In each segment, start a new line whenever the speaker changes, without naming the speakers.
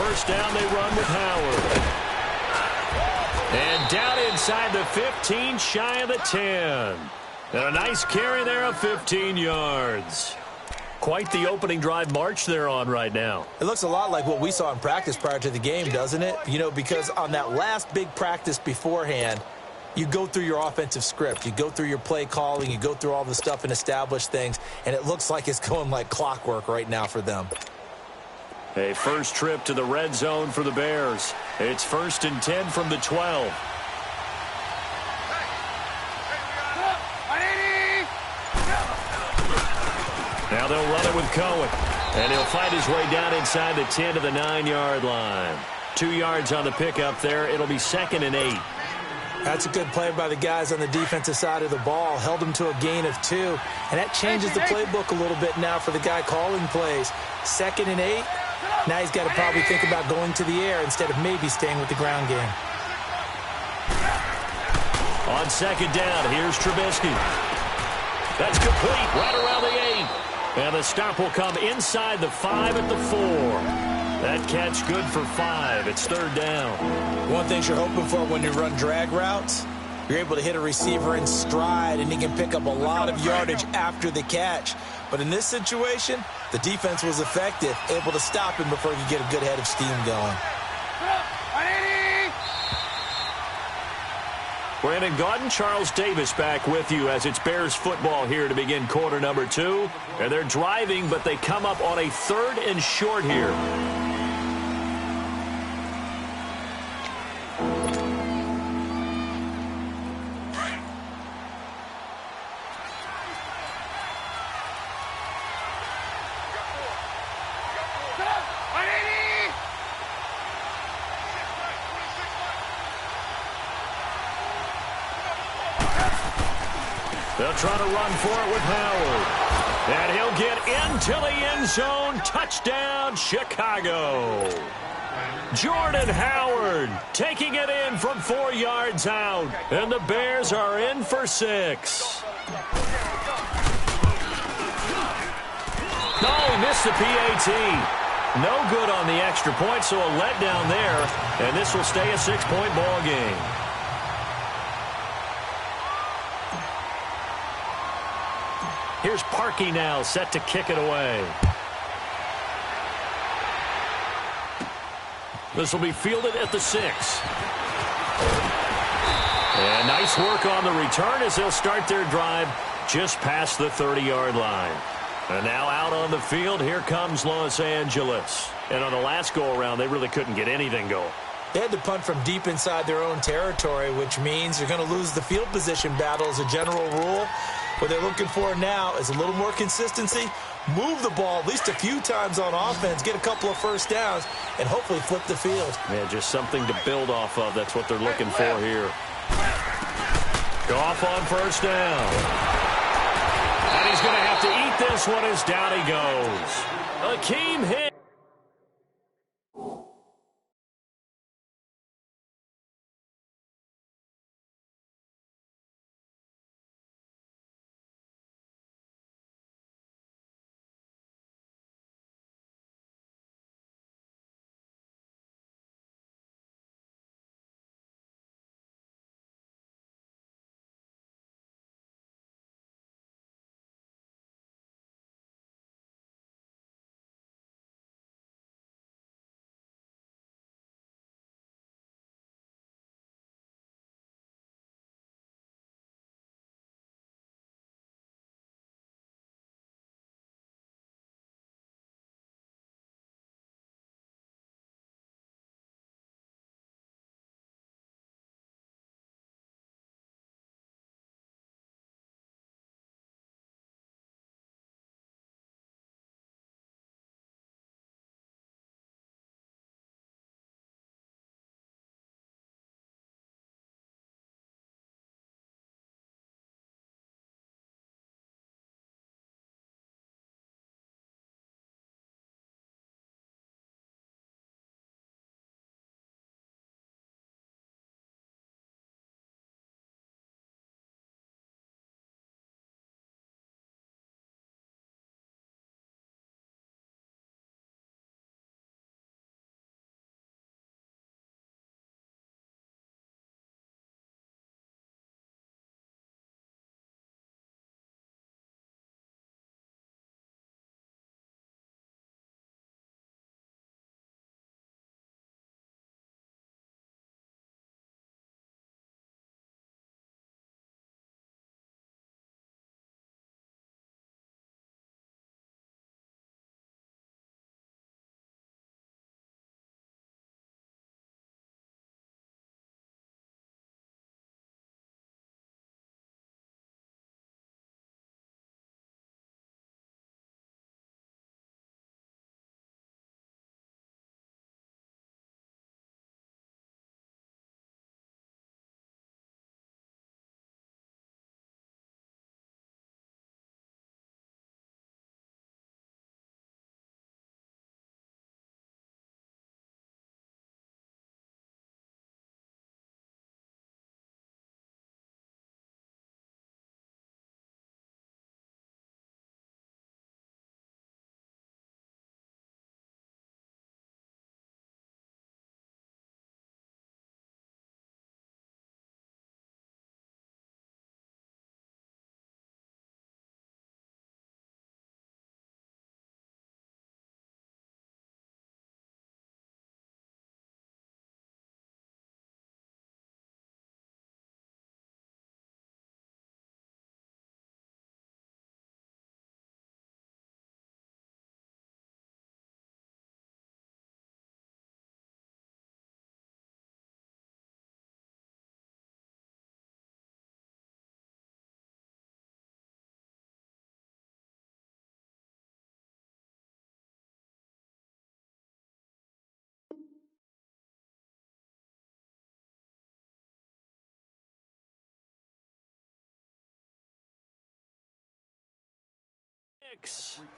first down, they run with Howard. And down inside the 15, shy of the 10. And a nice carry there of 15 yards. Quite the opening drive march they're on right now.
It looks a lot like what we saw in practice prior to the game, doesn't it? You know, because on that last big practice beforehand, you go through your offensive script. You go through your play calling. You go through all the stuff and establish things. And it looks like it's going like clockwork right now for them.
A first trip to the red zone for the Bears. It's 1st and 10 from the 12. Now they'll run it with Cohen. And he'll find his way down inside the 10 to the 9-yard line. 2 yards on the pickup there. It'll be 2nd and 8.
That's a good play by the guys on the defensive side of the ball. Held them to a gain of 2. And that changes the playbook a little bit now for the guy calling plays. 2nd and 8. Now he's got to probably think about going to the air instead of maybe staying with the ground game.
On 2nd down, here's Trubisky. That's complete right around the 8. And the stop will come inside the 5 at the 4. That catch good for 5. It's 3rd down.
One thing you're hoping for when you run drag routes, you're able to hit a receiver in stride, and he can pick up a lot of yardage after the catch. But in this situation, the defense was effective, able to stop him before he could get a good head of steam going.
Brandon Gaudin, Charles Davis back with you as it's Bears football here to begin quarter number 2. And they're driving, but they come up on a 3rd and short here. They'll try to run for it with Howard. And he'll get into the end zone. Touchdown, Chicago. Jordan Howard taking it in from 4 yards out. And the Bears are in for 6. No, he missed the PAT. No good on the extra point, so a letdown there. And this will stay a 6-point ball game. Here's Parkey now, set to kick it away. This will be fielded at the 6. And nice work on the return as they'll start their drive just past the 30-yard line. And now out on the field, here comes Los Angeles. And on the last go-around, they really couldn't get anything going.
They had to punt from deep inside their own territory, which means they're going to lose the field position battle as a general rule. What they're looking for now is a little more consistency, move the ball at least a few times on offense, get a couple of first downs, and hopefully flip the field.
Yeah, just something to build off of. That's what they're looking for here. Goff on first down. And he's going to have to eat this one as down he goes. Akeem Hicks.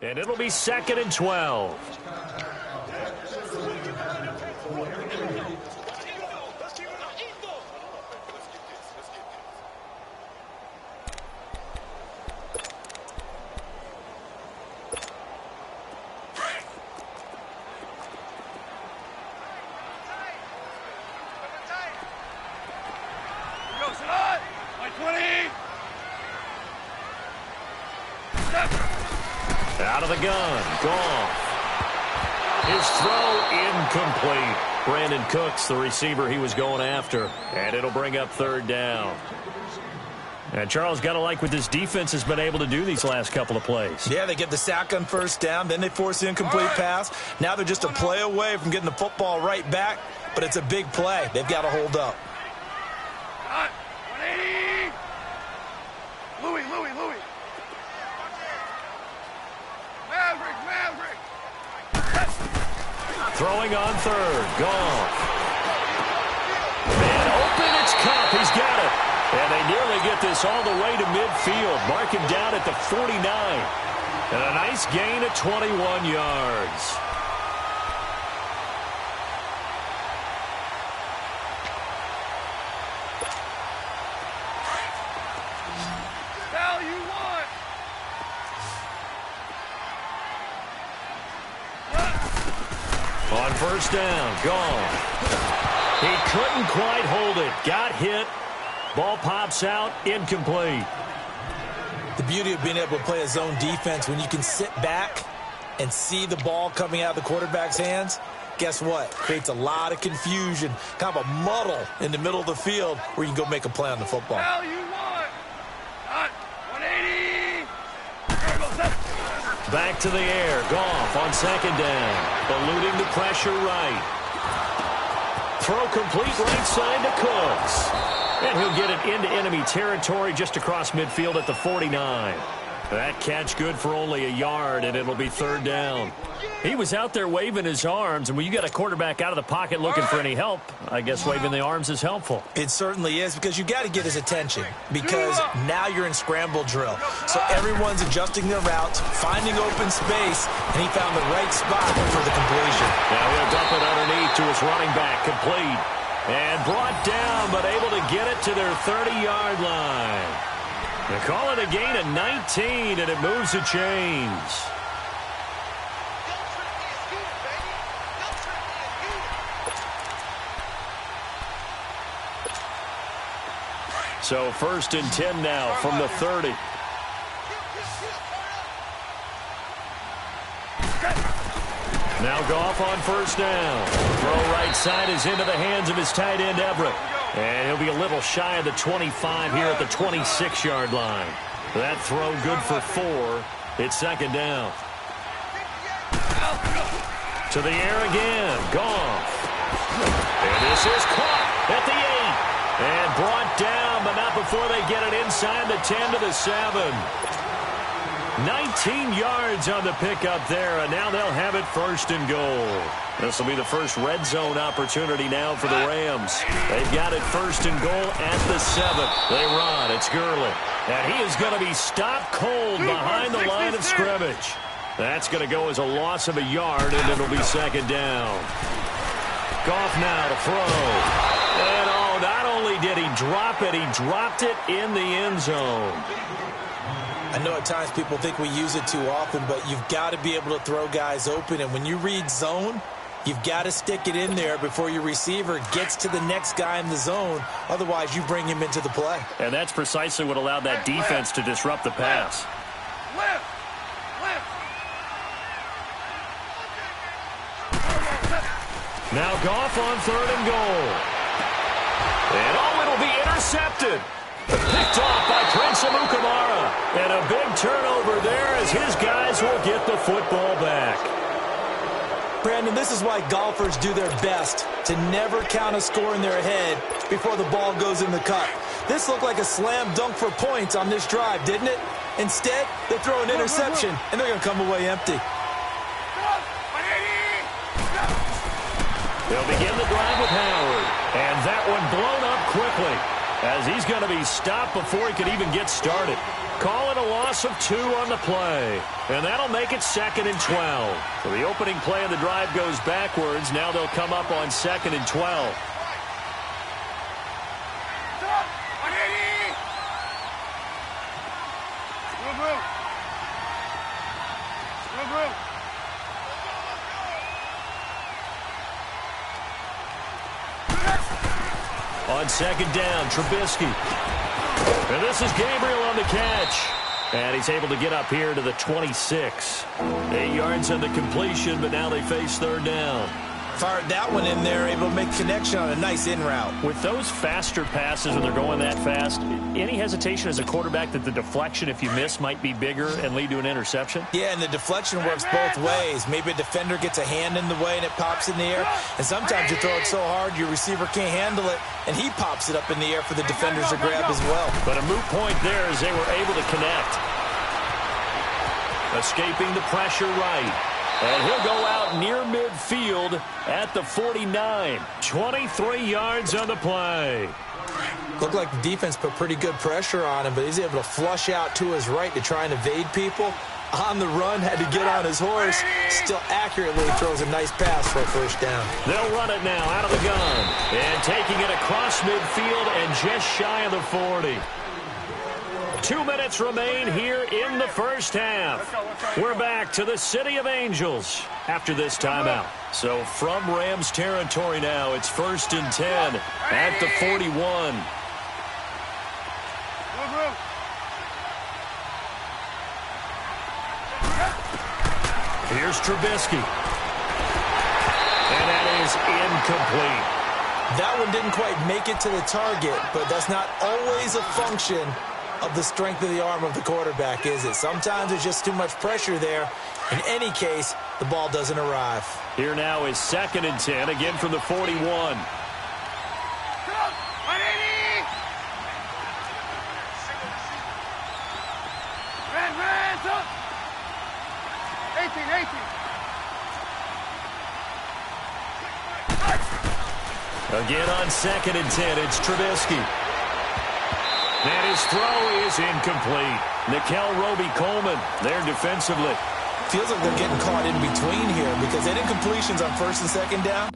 And it'll be 2nd and 12. Out of the gun, Goff. His throw incomplete. Brandon Cooks, the receiver he was going after. And it'll bring up 3rd down. And Charles, got to like what this defense has been able to do these last couple of plays.
Yeah, they get the sack on 1st down, then they force the incomplete pass. Now they're just a play away from getting the football right back, but it's a big play. They've got to hold up.
Louis. Maverick.
Throwing on 3rd, Goff. Man open, it's Cup. He's got it. And they nearly get this all the way to midfield. Mark him down at the 49. And a nice gain of 21 yards. On 1st down, Goff. He couldn't quite hold it. Got hit. Ball pops out, incomplete.
The beauty of being able to play a zone defense, when you can sit back and see the ball coming out of the quarterback's hands, guess what? Creates a lot of confusion, kind of a muddle in the middle of the field where you can go make a play on the football.
Back to the air. Goff on 2nd down. Eluding the pressure right. Throw complete right side to Cooks. And he'll get it into enemy territory just across midfield at the 49. That catch good for only a yard, and it'll be 3rd down. He was out there waving his arms, and when you got a quarterback out of the pocket looking for any help, I guess waving the arms is helpful.
It certainly is, because you got to get his attention, because now you're in scramble drill. So everyone's adjusting their routes, finding open space, and he found the right spot for the completion.
Now he'll dump it underneath to his running back, complete. And brought down, but able to get it to their 30-yard line. They call it a gain of 19, and it moves the chains. So 1st and 10 now from the 30. Now Goff on 1st down. Throw right side is into the hands of his tight end, Everett. And he'll be a little shy of the 25 here at the 26-yard line. That throw good for 4. It's 2nd down. To the air again. Goff. And this is caught at the 8. And brought down, but not before they get it inside the 10 to the 7. 19 yards on the pickup there, and now they'll have it 1st and goal. This will be the first red zone opportunity now for the Rams. They've got it 1st and goal at the 7. They run. It's Gurley. And he is going to be stopped cold behind the line of scrimmage. That's going to go as a loss of a yard, and it'll be 2nd down. Goff now to throw. And not only did he drop it, he dropped it in the end zone.
I know at times people think we use it too often, but you've got to be able to throw guys open. And when you read zone, you've got to stick it in there before your receiver gets to the next guy in the zone. Otherwise, you bring him into the play.
And that's precisely what allowed that defense to disrupt the pass. Now Goff on 3rd and goal. And it'll be intercepted. Picked off by Prince Amukamara. And a big turnover there as his guys will get the football back.
Brandon, this is why golfers do their best to never count a score in their head before the ball goes in the cup. This looked like a slam dunk for points on this drive, didn't it? Instead, they throw an interception, and they're going to come away empty.
They'll begin the drive with Howard. And that one blown up quickly. as he's going to be stopped before he could even get started. Call it a loss of 2 on the play, and that'll make it 2nd and 12. So the opening play of the drive goes backwards. Now they'll come up on 2nd and 12. On 2nd down, Trubisky. And this is Gabriel on the catch. And he's able to get up here to the 26. 8 yards on the completion, but now they face 3rd down.
Fired that one in there, able to make connection on a nice in route.
With those faster passes when they're going that fast, any hesitation as a quarterback that the deflection, if you miss, might be bigger and lead to an interception?
Yeah, and the deflection works both ways. Maybe a defender gets a hand in the way and it pops in the air. And sometimes you throw it so hard your receiver can't handle it, and he pops it up in the air for the defenders to grab as well.
But a moot point there as they were able to connect. Escaping the pressure right. And he'll go out near midfield at the 49. 23 yards on the play.
Looked like the defense put pretty good pressure on him, but he's able to flush out to his right to try and evade people. On the run, had to get on his horse. Still accurately throws a nice pass for a 1st down.
They'll run it now out of the gun. And taking it across midfield and just shy of the 40. 2 minutes remain here in the 1st half. We're back to the City of Angels after this timeout. So from Rams territory now, it's 1st and 10 at the 41. Here's Trubisky. And that is incomplete.
That one didn't quite make it to the target, but that's not always a function of the strength of the arm of the quarterback, is it? Sometimes there's just too much pressure there. In any case, the ball doesn't arrive.
Here now is 2nd and 10, again from the 41. Again on 2nd and 10, it's Trubisky. And his throw is incomplete. Nickel Roby-Coleman there defensively.
Feels like they're getting caught in between here because that incompletions on 1st and 2nd down.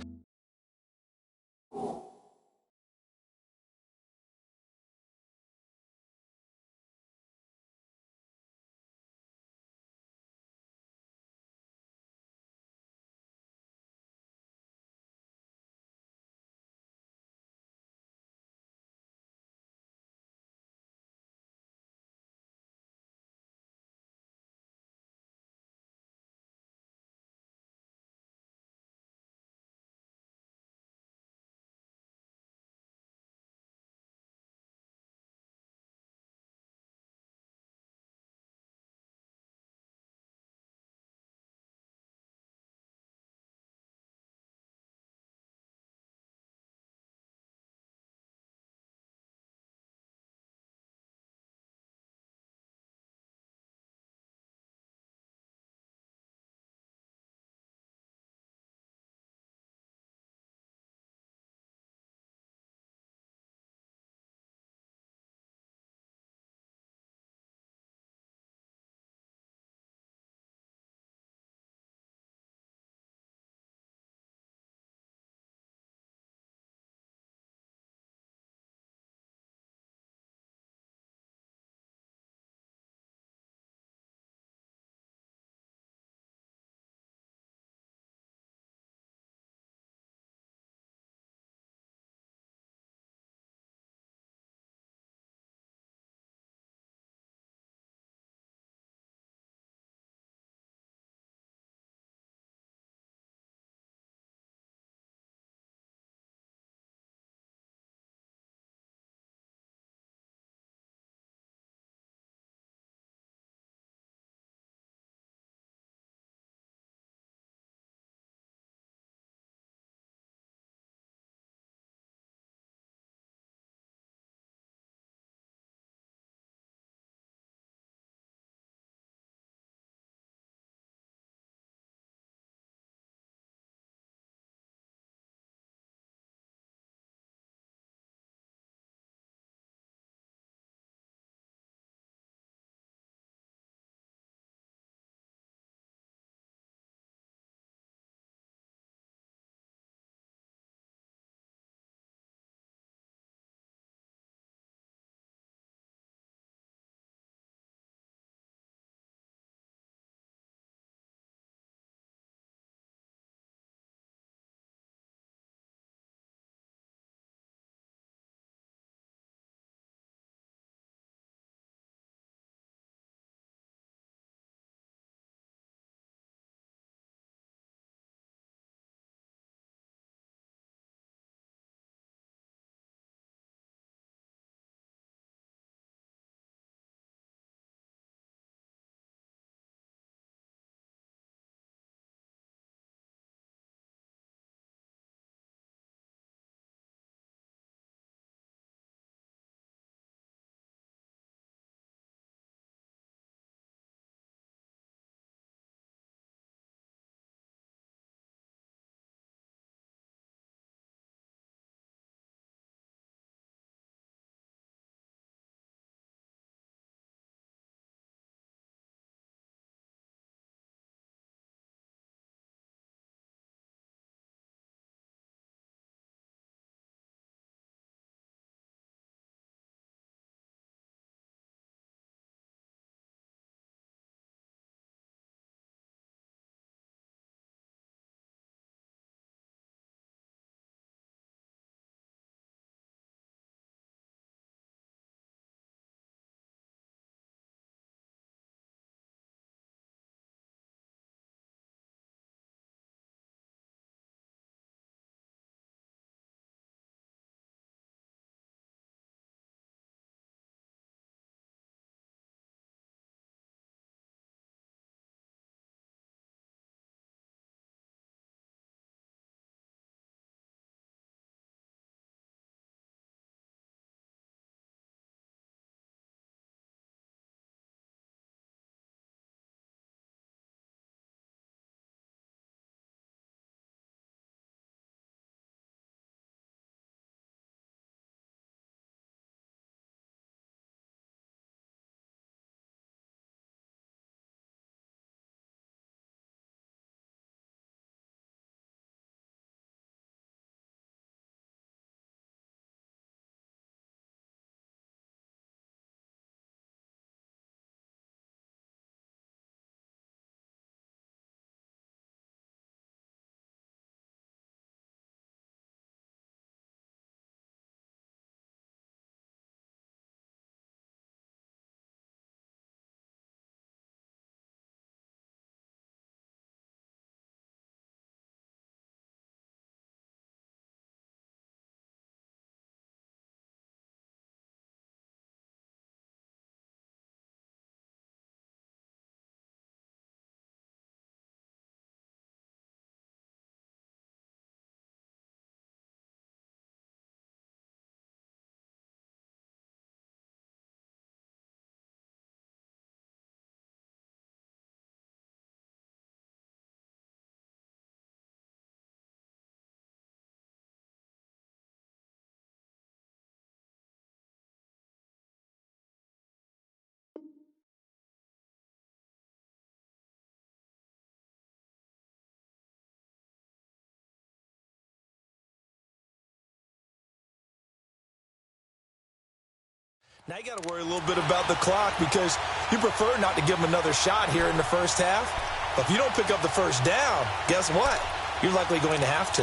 Now you got to worry a little bit about the clock because you prefer not to give them another shot here in the first half. But if you don't pick up the first down, guess what? You're likely going to have to.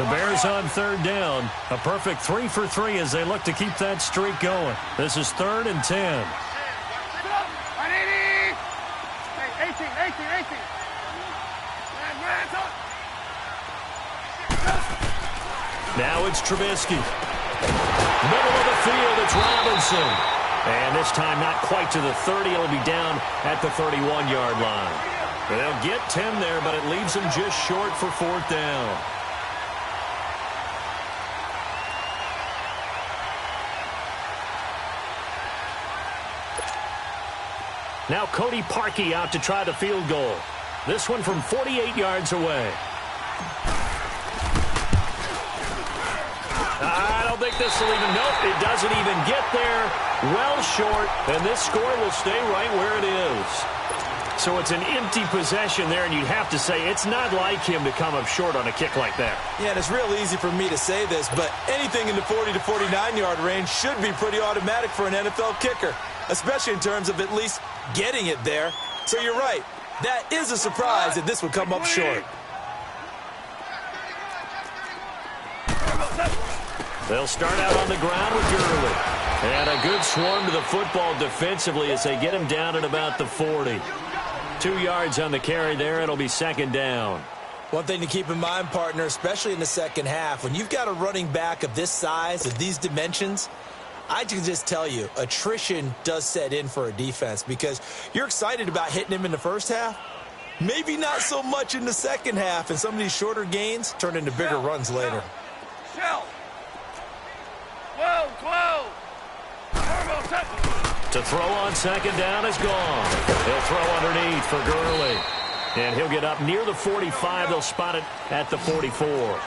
The Bears on third down. A perfect 3 for 3 as they look to keep that streak going. This is 3rd and 10.
180! Hey, 18.
Now it's Trubisky. Middle of the field, it's Robinson. And this time not quite to the 30. It'll be down at the 31-yard line. They'll get 10 there, but it leaves them just short for 4th down. Now Cody Parkey out to try the field goal. This one from 48 yards away. I don't think this will even, nope, it doesn't even get there. Well short, and this score will stay right where it is. So it's an empty possession there, and you'd have to say it's not like him to come up short on a kick like that.
Yeah, and it's real easy for me to say this, but anything in the 40 to 49-yard range should be pretty automatic for an NFL kicker, especially in terms of at least getting it there. So you're right. That is a surprise that this would come up short.
They'll start out on the ground with Gurley. And a good swarm to the football defensively as they get him down at about the 40. 2 yards on the carry there. It'll be 2nd down.
One thing to keep in mind, partner, especially in the second half, when you've got a running back of this size, of these dimensions, I can just tell you, attrition does set in for a defense because you're excited about hitting him in the first half. Maybe not so much in the second half, and some of these shorter gains turn into bigger runs later.
Shell. 12.
To throw on 2nd down is gone. He'll throw underneath for Gurley. And he'll get up near the 45. They'll spot it at the 44.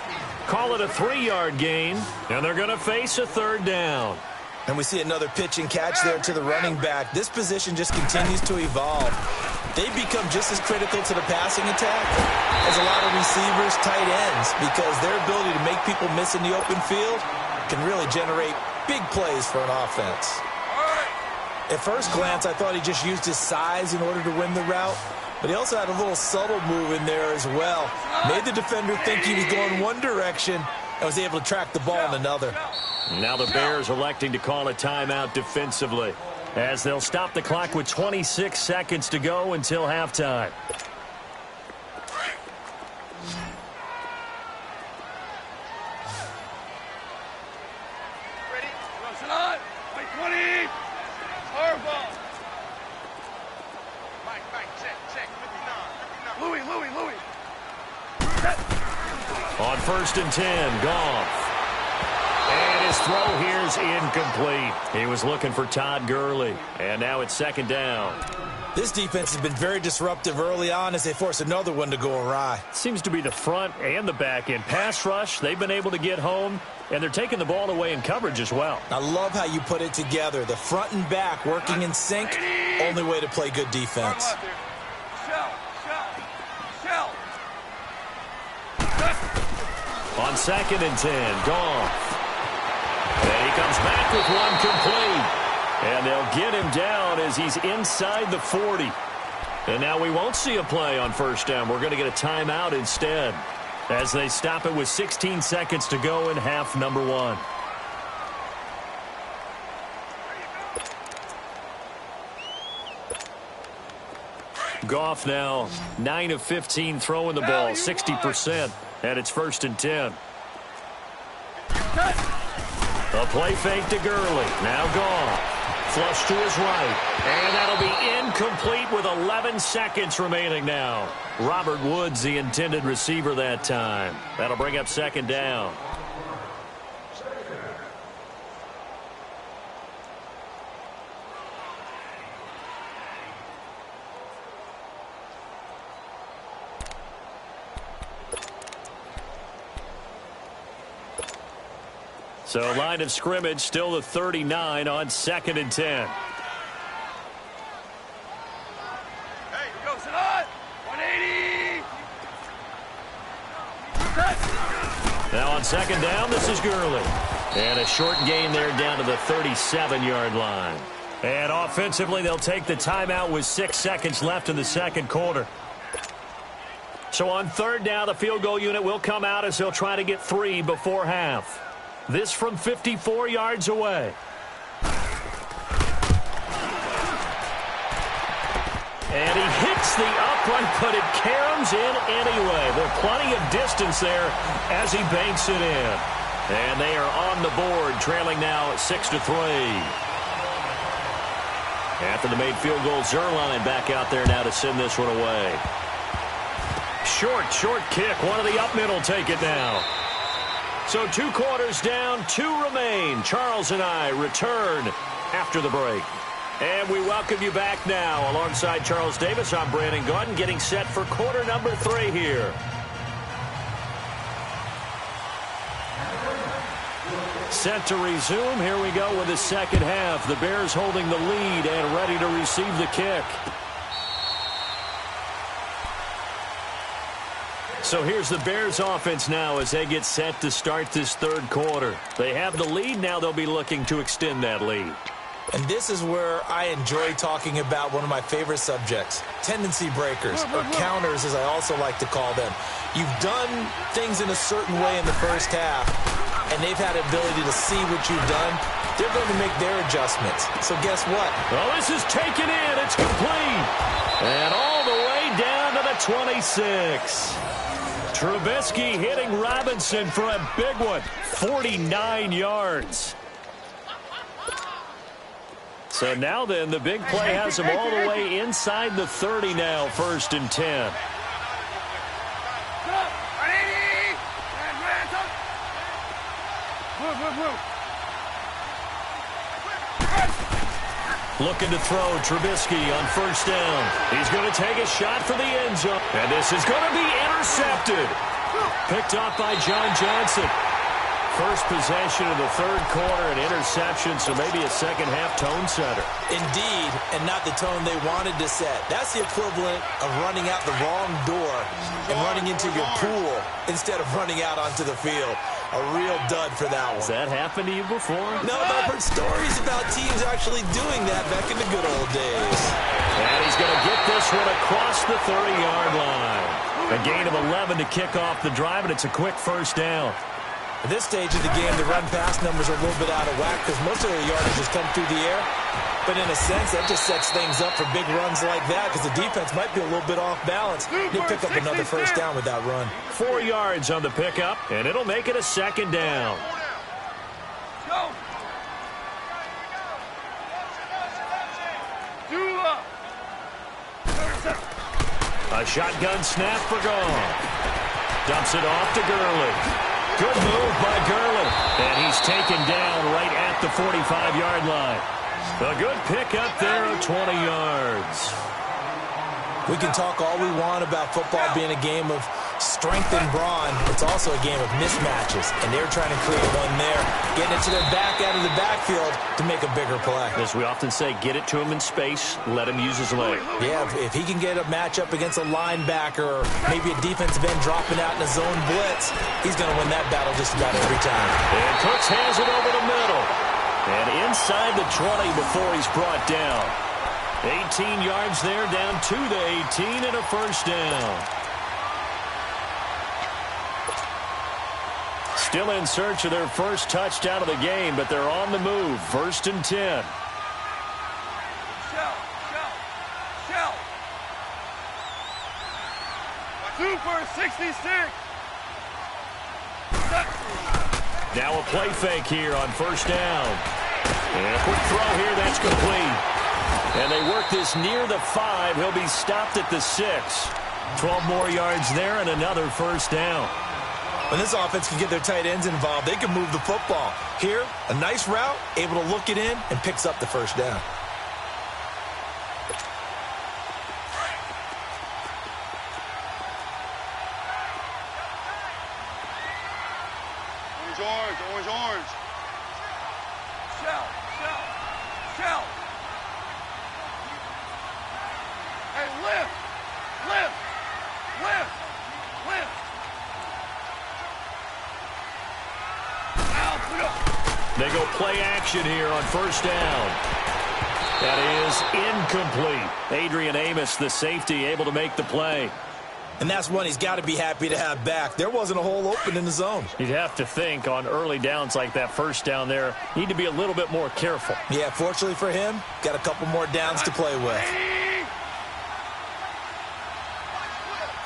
Call it a 3-yard gain, and they're going to face a 3rd down.
And we see another pitch and catch there to the running back. This position just continues to evolve. They become just as critical to the passing attack as a lot of receivers, tight ends, because their ability to make people miss in the open field can really generate big plays for an offense. At first glance, I thought he just used his size in order to win the route, but he also had a little subtle move in there as well. Made the defender think he was going one direction and was able to track the ball in another.
Now the Bears electing to call a timeout defensively as they'll stop the clock with 26 seconds to go until halftime.
Ready? Rush it on. Wait, 20. Horrible. Mike, check. 59. Louis.
On 1st and 10, Goff. And his throw here's incomplete. He was looking for Todd Gurley. And now it's 2nd down.
This defense has been very disruptive early on as they force another one to go awry.
Seems to be the front and the back end. Pass rush, they've been able to get home, and they're taking the ball away in coverage as well.
I love how you put it together. The front and back working in sync, only way to play good defense.
Shell.
On 2nd and 10, Goff. And he comes back with one complete. And they'll get him down as he's inside the 40. And now we won't see a play on 1st down. We're going to get a timeout instead as they stop it with 16 seconds to go in half number 1. Goff now 9 of 15 throwing the ball, 60%. And it's 1st and 10. A play fake to Gurley. Now Goff. Flush to his right. And that'll be incomplete with 11 seconds remaining now. Robert Woods, the intended receiver that time. That'll bring up 2nd down. So line of scrimmage still the 39 on 2nd and 10.
Hey, go, sit on. 180.
Now on second down, this is Gurley. And a short gain there down to the 37-yard line. And offensively, they'll take the timeout with 6 seconds left in the second quarter. So on third down, the field goal unit will come out as they'll try to get 3 before half. This from 54 yards away. And he hits the upright, but it caroms in anyway. There's plenty of distance there as he banks it in. And they are on the board, trailing now at 6-3. After the made field goal, Zerline back out there now to send this one away. Short kick. One of the up middle take it now. So 2 quarters down, 2 remain. Charles and I return after the break. And we welcome you back now. Alongside Charles Davis, I'm Brandon Gaudin, getting set for quarter number 3 here. Set to resume. Here we go with the second half. The Bears holding the lead and ready to receive the kick. So here's the Bears offense now as they get set to start this third quarter. They have the lead. Now they'll be looking to extend that lead.
And this is where I enjoy talking about one of my favorite subjects, tendency breakers, or counters as I also like to call them. You've done things in a certain way in the first half, and they've had the ability to see what you've done. They're going to make their adjustments. So guess what?
Well, this is taken in. It's complete. And all the way down to the 26. Trubisky hitting Robinson for a big one, 49 yards. So now then, the big play has him all the way inside the 30 now, 1st and 10. Looking to throw, Trubisky on 1st down. He's going to take a shot for the end zone. And this is going to be intercepted. Picked off by John Johnson. First possession of the third quarter, an interception, so maybe a second-half tone setter.
Indeed, and not the tone they wanted to set. That's the equivalent of running out the wrong door and running into your pool instead of running out onto the field. A real dud for that one.
Has that happened to you before?
No, but I've heard stories about teams actually doing that back in the good old days.
And he's going to get this one across the 30-yard line. A gain of 11 to kick off the drive, and it's a quick 1st down.
At this stage of the game, the run-pass numbers are a little bit out of whack because most of their yardage has come through the air. But in a sense, that just sets things up for big runs like that because the defense might be a little bit off balance. They'll pick up another 1st down with that run.
4 yards on the pickup, and it'll make it a 2nd down.
Go.
A shotgun snap for Gone. Dumps it off to Gurley. Good move by Gurley. And he's taken down right at the 45-yard line. A good pickup there of 20 yards.
We can talk all we want about football being a game of strength and brawn. It's also a game of mismatches, and they're trying to create one there, getting it to their back out of the backfield to make a bigger play.
As we often say, get it to him in space, let him use his leg.
Yeah, if he can get a matchup against a linebacker or maybe a defensive end dropping out in a zone blitz, he's going to win that battle just about every time.
And Cooks has it over the middle. And inside the 20 before he's brought down. 18 yards there, down to the 18 and a 1st down. Still in search of their first touchdown of the game, but they're on the move. 1st and 10.
Shell. 2 for 66.
Now a play fake here on 1st down. And a quick throw here, that's complete. And they work this near the 5. He'll be stopped at the 6. 12 more yards there and another 1st down.
When this offense can get their tight ends involved, they can move the football. Here, a nice route, able to look it in, and picks up the 1st down.
Orange. Shell. Hey, lift.
go play action here on first down. That is incomplete. Adrian Amos, the safety, able to make the play.
And that's one he's got to be happy to have back. There wasn't a hole open in the zone.
You'd have to think on early downs like that first down there, need to be a little bit more careful.
Yeah, fortunately for him, got a couple more downs to play with.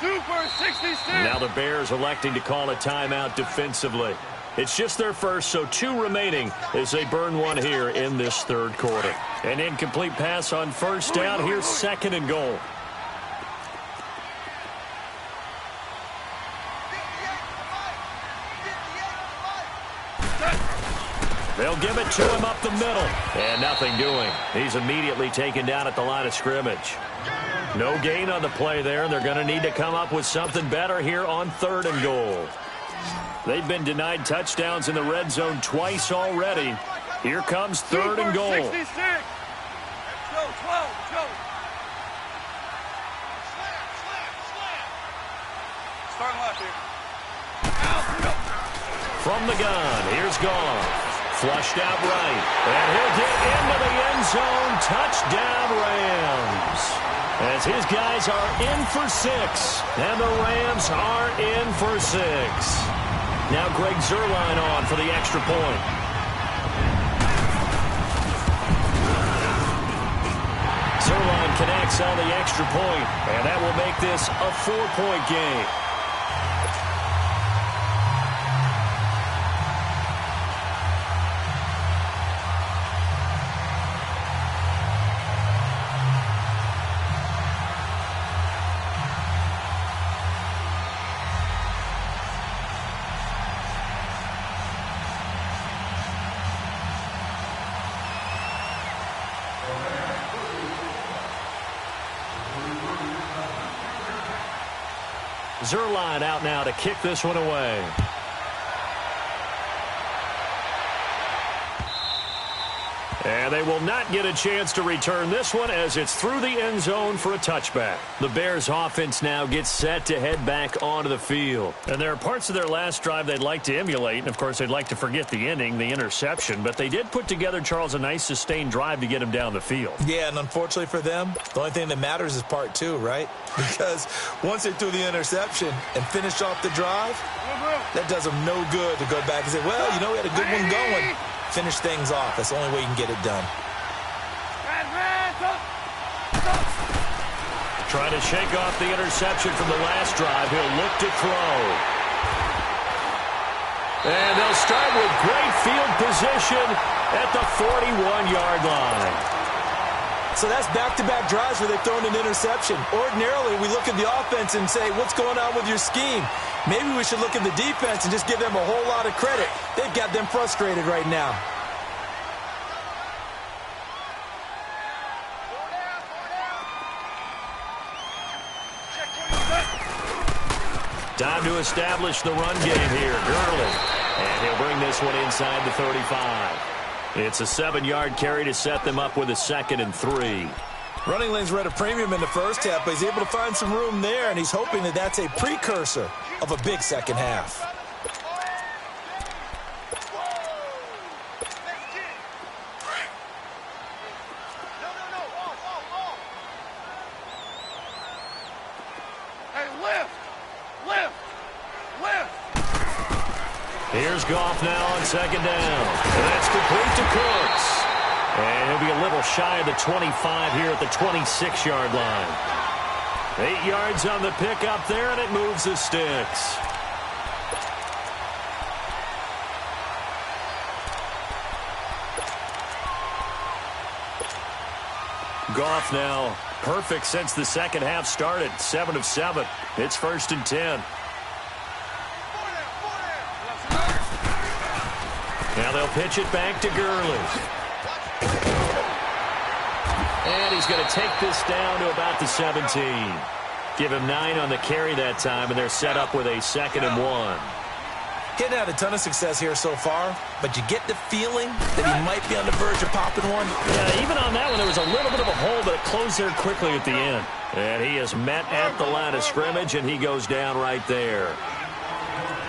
2 for 66.
Now the Bears electing to call a timeout defensively. It's just their first, so 2 remaining as they burn one here in this third quarter. An incomplete pass on first down. Here's 2nd and goal. They'll give it to him up the middle. And nothing doing. He's immediately taken down at the line of scrimmage. No gain on the play there, and they're going to need to come up with something better here on 3rd and goal. They've been denied touchdowns in the red zone twice already. Here comes 3rd and goal.
66. Go, 12, go. Start left here.
From the gun, here's Goff. Flushed out right, and he'll get into the end zone. Touchdown, Rams. As his guys are in for 6, and the Rams are in for 6. Now Greg Zuerlein on for the extra point. Zuerlein connects on the extra point, and that will make this a 4-point game. Zuerlein out now to kick this one away. And they will not get a chance to return this one as it's through the end zone for a touchback. The Bears offense now gets set to head back onto the field. And there are parts of their last drive they'd like to emulate. And, of course, they'd like to forget the ending, the interception. But they did put together, Charles, a nice sustained drive to get him down the field.
Yeah, and unfortunately for them, the only thing that matters is part 2, right? Because once they threw the interception and finished off the drive, that does them no good to go back and say, well, you know, we had a good one going. Finish things off. That's the only way you can get it done.
Trying to shake off the interception from the last drive. He'll look to throw. And they'll start with great field position at the 41-yard line.
So that's back-to-back drives where they've thrown an interception. Ordinarily, we look at the offense and say, what's going on with your scheme? Maybe we should look at the defense and just give them a whole lot of credit. They've got them frustrated right now.
Time to establish the run game here. Gurley. And he'll bring this one inside the 35. It's a 7-yard carry to set them up with a 2nd and 3.
Running lanes were at a premium in the first half, but he's able to find some room there, and he's hoping that that's a precursor of a big second half.
Here's Goff now on 2nd down. And that's complete to Cooks. And he'll be a little shy of the 25 here at the 26-yard line. 8 yards on the pickup there, and it moves the sticks. Goff now perfect since the second half started. 7 of 7. It's 1st and 10. Now they'll pitch it back to Gurley. And he's going to take this down to about the 17. Give him 9 on the carry that time, and they're set up with a 2nd and 1.
Getting had a ton of success here so far, but you get the feeling that he might be on the verge of popping one.
Yeah, even on that one, there was a little bit of a hole, but it closed there quickly at the end. And he is met at the line of scrimmage, and he goes down right there.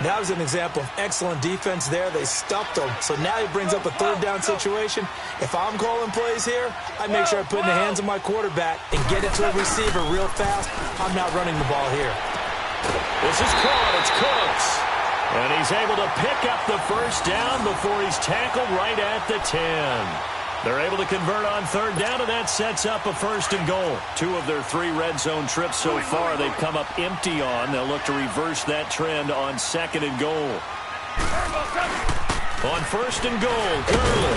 That was an example of excellent defense there. They stuffed him. So now he brings up a third down situation. If I'm calling plays here, I make sure I put it in the hands of my quarterback and get it to a receiver real fast. I'm not running the ball here.
This is caught. It's Cooks. And he's able to pick up the first down before he's tackled right at the 10. They're able to convert on third down, and that sets up a 1st and goal. 2 of their 3 red zone trips so far they've come up empty on. They'll look to reverse that trend on 2nd and goal. On 1st and goal, Gurley.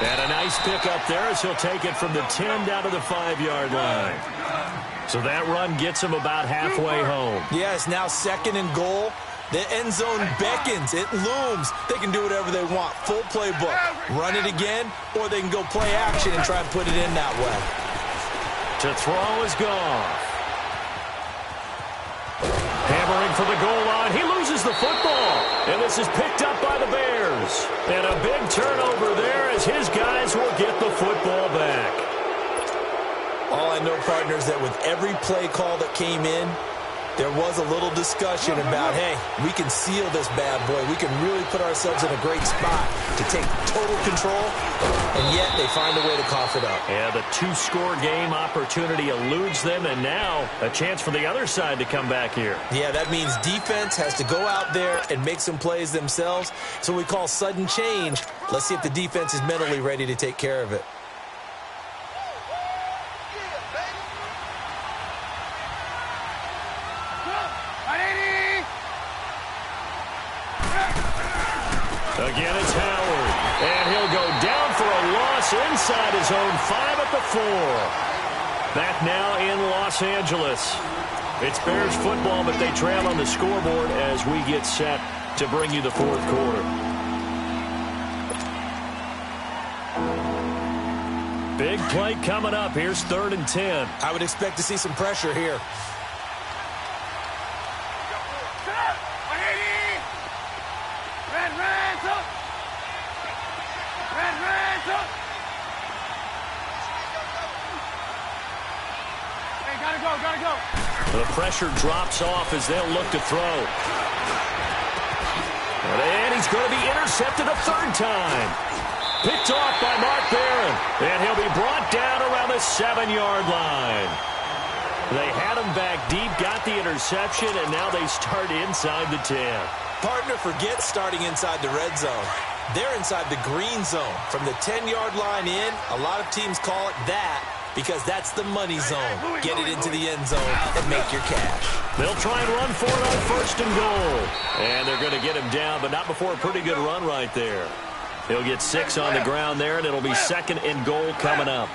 And a nice pickup there as he'll take it from the 10 down to the 5-yard line. So that run gets him about halfway home.
Yes, now 2nd and goal. The end zone beckons. It looms. They can do whatever they want. Full playbook. Run it again, or they can go play action and try and put it in that way.
To throw is Goff. Hammering for the goal line. He loses the football. And this is picked up by the Bears. And a big turnover there as his guys will get the football back.
All I know, partners, that with every play call that came in, there was a little discussion about, hey, we can seal this bad boy. We can really put ourselves in a great spot to take total control, and yet they find a way to cough it up.
Yeah, the 2-score game opportunity eludes them, and now a chance for the other side to come back here.
Yeah, that means defense has to go out there and make some plays themselves. So we call sudden change. Let's see if the defense is mentally ready to take care of it.
Again, it's Howard. And he'll go down for a loss inside his own 5 at the 4. Back now in Los Angeles. It's Bears football, but they trail on the scoreboard as we get set to bring you the 4th quarter. Big play coming up. Here's 3rd and 10.
I would expect to see some pressure here.
Gotta go.
The pressure drops off as they'll look to throw. And he's going to be intercepted a 3rd time. Picked off by Mark Barron. And he'll be brought down around the 7-yard line. They had him back deep, got the interception, and now they start inside the 10.
Partner, forget starting inside the red zone. They're inside the green zone. From the 10-yard line in, a lot of teams call it that because that's the money zone. Get it into the end zone and make your cash.
They'll try and run for it on 1st and goal. And they're going to get him down, but not before a pretty good run right there. He'll get 6 on the ground there, and it'll be 2nd and goal coming up.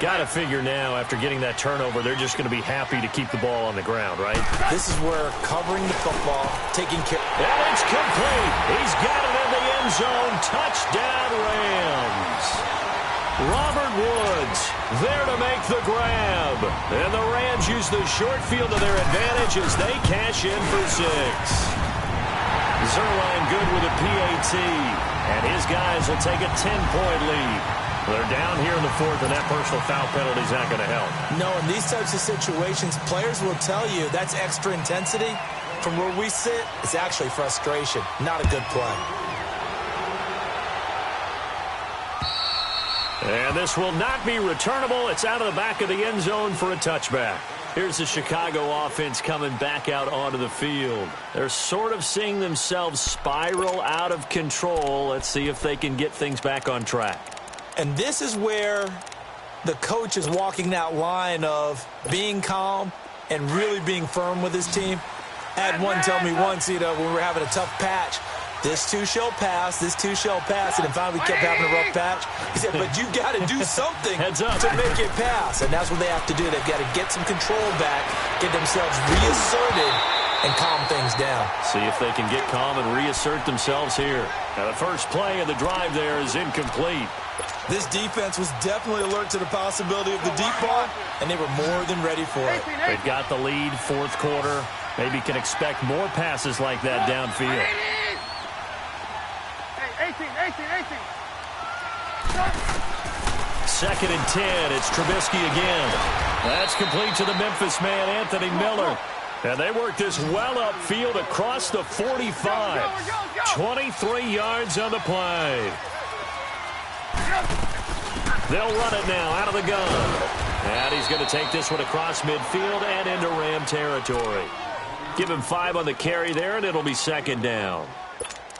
Got to figure now, after getting that turnover, they're just going to be happy to keep the ball on the ground, right?
This is where covering the football, taking care.
And it's complete. He's got it in the end zone. Touchdown, Rams. Robert Woods there to make the grab. And the Rams use the short field to their advantage as they cash in for 6. Zerline good with a PAT. And his guys will take a 10-point lead. They're down here in the 4th, and that personal foul penalty is not going to help.
No, in these types of situations, players will tell you that's extra intensity. From where we sit, it's actually frustration, not a good play.
And this will not be returnable. It's out of the back of the end zone for a touchback. Here's the Chicago offense coming back out onto the field. They're sort of seeing themselves spiral out of control. Let's see if they can get things back on track.
And this is where the coach is walking that line of being calm and really being firm with his team. I had one tell me once, when we were having a tough patch, this too shall pass, this too shall pass, and finally we kept having a rough patch. He said, but you got to do something to make it pass, and that's what they have to do. They've got to get some control back, get themselves reasserted, and calm things down.
See if they can get calm and reassert themselves here. Now the first play of the drive there is incomplete.
This defense was definitely alert to the possibility of the deep ball, and they were more than ready for it.
They've got the lead, 4th quarter. Maybe can expect more passes like that downfield.
18.
2nd and 10. It's Trubisky again. That's complete to the Memphis man, Anthony Miller. And they work this well upfield across the 45. 23 yards on the play. They'll run it now out of the gun. And he's going to take this one across midfield and into Ram territory. Give him 5 on the carry there, and it'll be second down.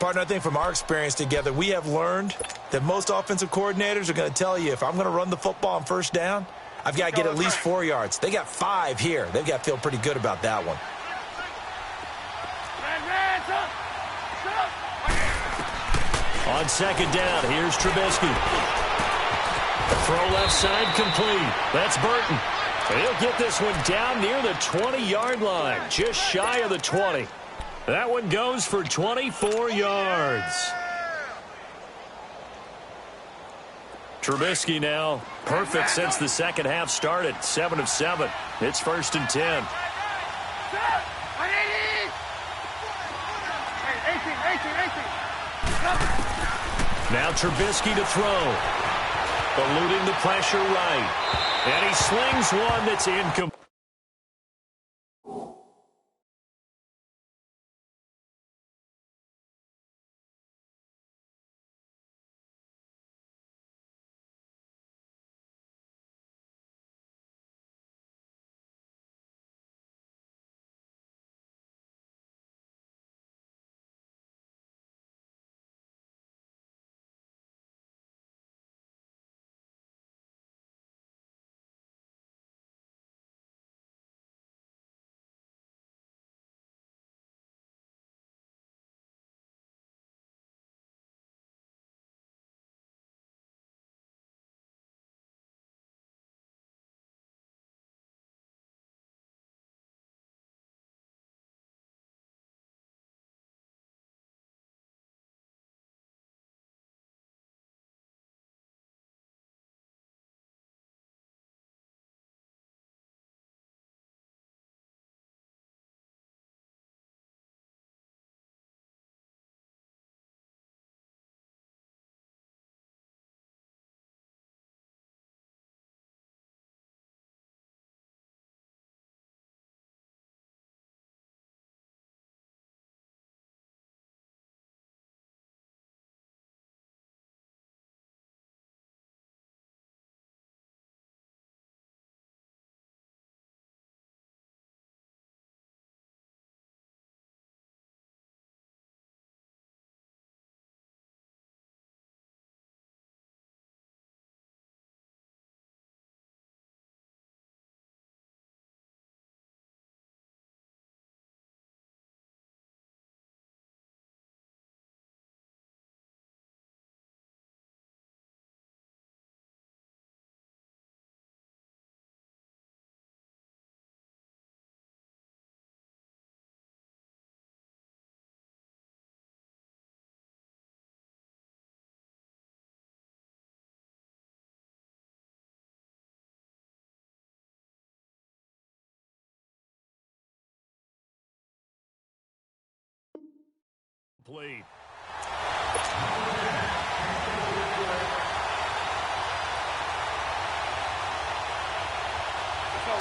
Partner, I think from our experience together, we have learned that most offensive coordinators are going to tell you, if I'm going to run the football on first down, I've got to get at least 4 yards. They got 5 here. They've got to feel pretty good about that one.
On second down, here's Trubisky. Throw left side complete. That's Burton. He'll get this one down near the 20-yard line, just shy of the 20. That one goes for 24 yards. Trubisky now perfect since the second half started. 7 of 7. It's 1st and 10. Now Trubisky to throw. Eluding the pressure right. And he slings one that's incomplete.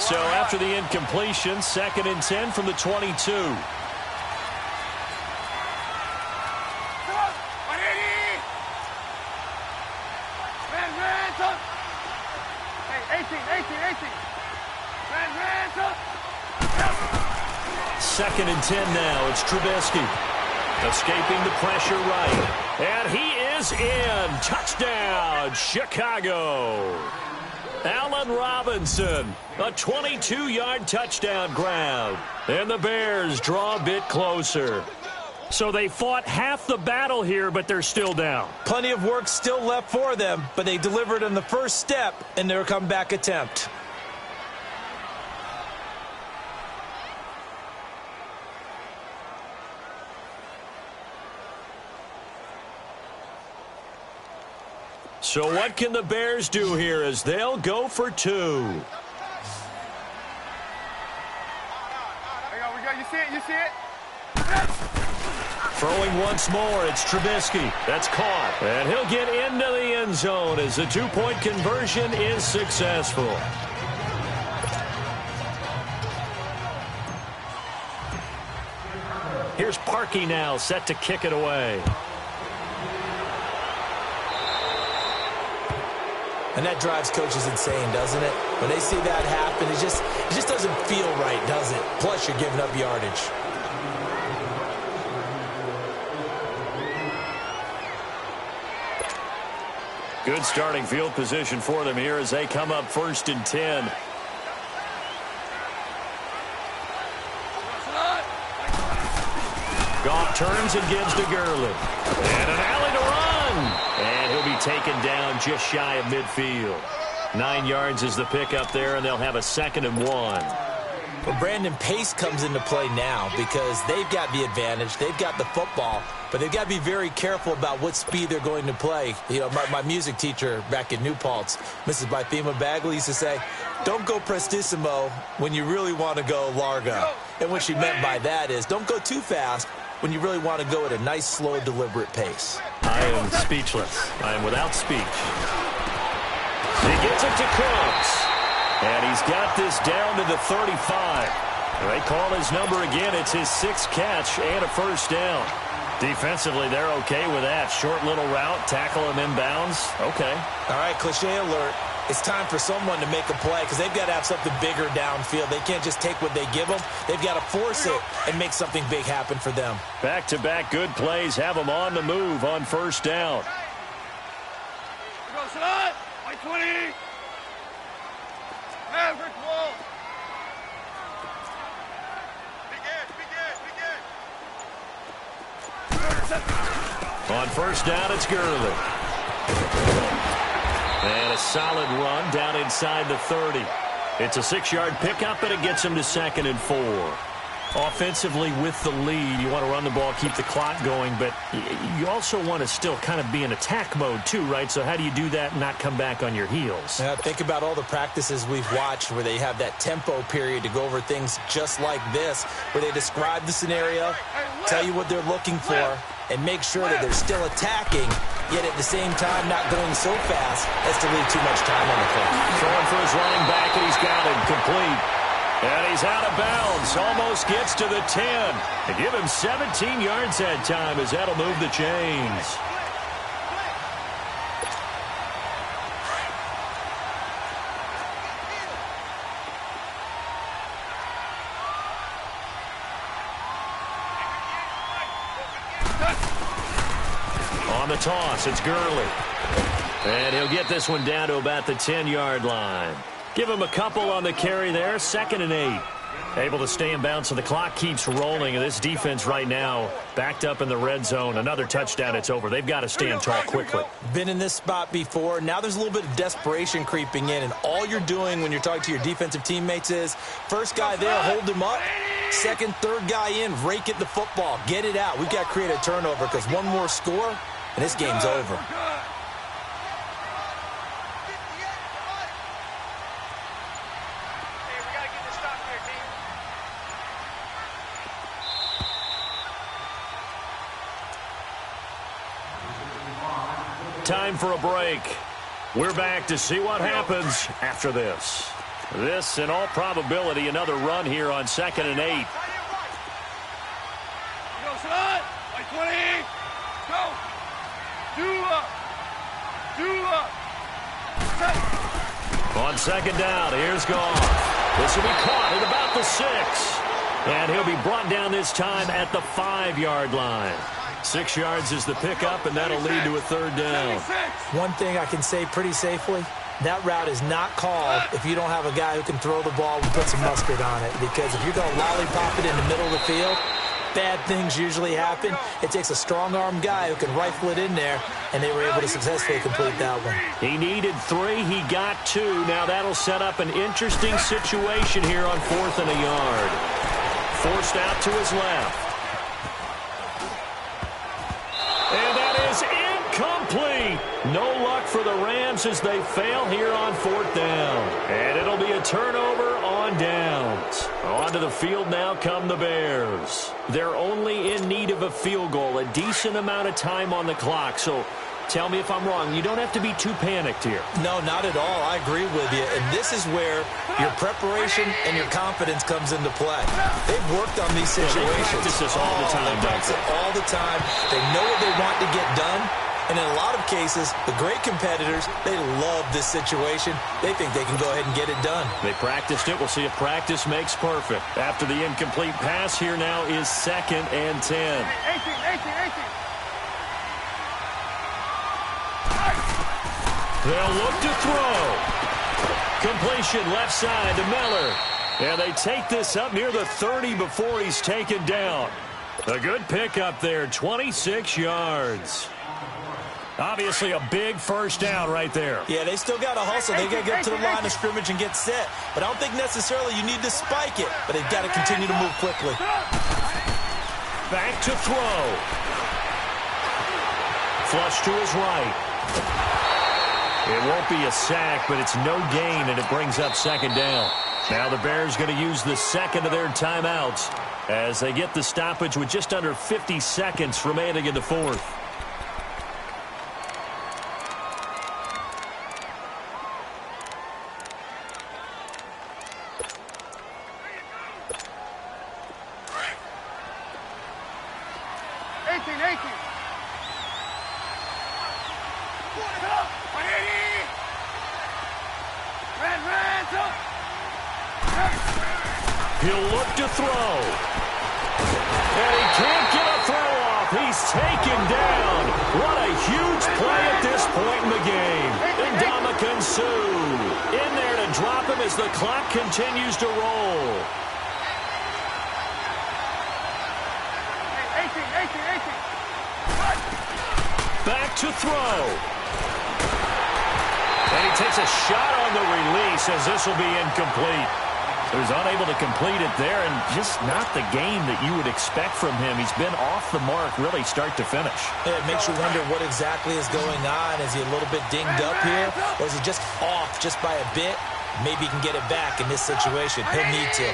So after the incompletion, 2nd and 10 from the 22. Second and 10 now. It's Trubisky. Escaping the pressure right. And he is in. Touchdown, Chicago. Allen Robinson, a 22-yard touchdown grab. And the Bears draw a bit closer. So they fought half the battle here, but they're still down.
Plenty of work still left for them, but they delivered on the first step in their comeback attempt.
So what can the Bears do here as they'll go for 2?
You see it? You see it?
Throwing once more, it's Trubisky. That's caught. And he'll get into the end zone as the 2-point conversion is successful. Here's Parkey now, set to kick it away.
And that drives coaches insane, doesn't it? When they see that happen, it just doesn't feel right, does it? Plus, you're giving up yardage.
Good starting field position for them here as they come up 1st and 10. Goff turns and gives to Gurley. And an alley to run. And he'll be taken down just shy of midfield. 9 yards is the pickup there, and they'll have a 2nd and 1.
Well, Brandon, pace comes into play now because they've got the advantage. They've got the football, but they've got to be very careful about what speed they're going to play. You know, my music teacher back in New Paltz, Mrs. Bythema Bagley, used to say, don't go prestissimo when you really want to go largo. And what she meant by that is don't go too fast when you really want to go at a nice, slow, deliberate pace.
I am speechless. I am without speech. He gets it to Cooks. And he's got this down to the 35. They call his number again. It's his 6th catch and a 1st down. Defensively, they're okay with that. Short little route, tackle him inbounds. Okay.
All right, cliche alert. It's time for someone to make a play because they've got to have something bigger downfield. They can't just take what they give them. They've got to force it and make something big happen for them.
Back-to-back good plays have them on the move on 1st down.
Go, Salat! By 20! Maverick wall!
On 1st down, it's Gurley. And a solid run down inside the 30. It's a 6-yard pickup, and it gets him to 2nd and 4. Offensively, with the lead, you want to run the ball, keep the clock going, but you also want to still kind of be in attack mode too, right? So how do you do that and not come back on your heels?
Yeah, think about all the practices we've watched where they have that tempo period to go over things just like this, where they describe the scenario, tell you what they're looking for, and make sure that they're still attacking, yet at the same time not going so fast as to leave too much time on the clock.
Throwing for his running back, and he's got it complete. And he's out of bounds, almost gets to the 10. They give him 17 yards that time as that'll move the chains. On the toss, it's Gurley. And he'll get this one down to about the 10-yard line. Give him a couple on the carry there, 2nd and 8. Able to stay in bounds, so the clock keeps rolling. And this defense right now backed up in the red zone. Another touchdown, it's over. They've got to stand tall quickly.
Been in this spot before. Now there's a little bit of desperation creeping in. And all you're doing when you're talking to your defensive teammates is, first guy there, hold him up. Second, third guy in, rake at the football. Get it out. We've got to create a turnover because one more score, and this game's over.
Time for a break. We're back to see what happens after this. This, in all probability, another run here on 2nd and 8.
Go, Salat! By 20! Go! Do up!
On 2nd down, here's Goff. This will be caught at about the 6. And he'll be brought down this time at the 5-yard line. 6 yards is the pickup, and that'll lead to a 3rd down.
One thing I can say pretty safely, that route is not called if you don't have a guy who can throw the ball and put some mustard on it. Because if you're going to lollipop it in the middle of the field, bad things usually happen. It takes a strong-arm guy who can rifle it in there, and they were able to successfully complete that one.
He needed 3. He got 2. Now that'll set up an interesting situation here on 4th and a yard. Forced out to his left. And that is incomplete. No luck for the Rams as they fail here on 4th down. And it'll be a turnover on downs. Onto the field now come the Bears. They're only in need of a field goal, a decent amount of time on the clock. So Tell me if I'm wrong. You don't have to be too panicked here.
No, not at all. I agree with you. And this is where your preparation and your confidence comes into play. They've worked on these situations.
They practice this all the time.
They practice it all the time. They know what they want to get done. And in a lot of cases, the great competitors, they love this situation. They think they can go ahead and get it done.
They practiced it. We'll see if practice makes perfect. After the incomplete pass, here now is 2nd and 10.
18.
They'll look to throw. Completion left side to Miller. And they take this up near the 30 before he's taken down. A good pickup there, 26 yards. Obviously a big first down right there.
Yeah, they still got to hustle. They got to get to the line of scrimmage and get set. But I don't think necessarily you need to spike it. But they've got to continue to move quickly.
Back to throw. Flush to his right. It won't be a sack, but it's no gain, and it brings up 2nd down. Now the Bears going to use the second of their timeouts as they get the stoppage with just under 50 seconds remaining in the 4th. He'll look to throw. And he can't get a throw off. He's taken down. What a huge play at this point in the game. Ndamukong Suh in there to drop him as the clock continues to roll.
18.
Back to throw. And he takes a shot on the release as this will be incomplete. He was unable to complete it there, and just not the game that you would expect from him. He's been off the mark really start to finish.
Yeah, it makes you wonder what exactly is going on. Is he a little bit dinged up here, or is he just off just by a bit? Maybe he can get it back in this situation. He'll need to.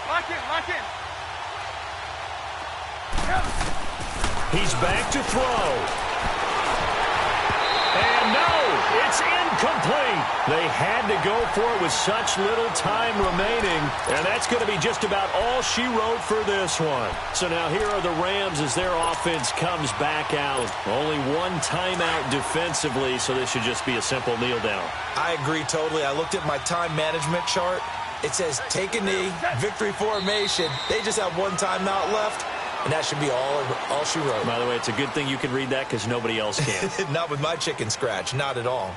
Lock in.
He's back to throw. And no, it's incomplete. They had to go for it with such little time remaining, and that's going to be just about all she wrote for this one. So now here are the Rams as their offense comes back out. Only one timeout defensively, so this should just be a simple kneel down.
I agree totally. I looked at my time management chart. It says take a knee, victory formation. They just have one timeout left. And that should be all she wrote.
By the way, it's a good thing you can read that because nobody else can.
Not with my chicken scratch. Not at all.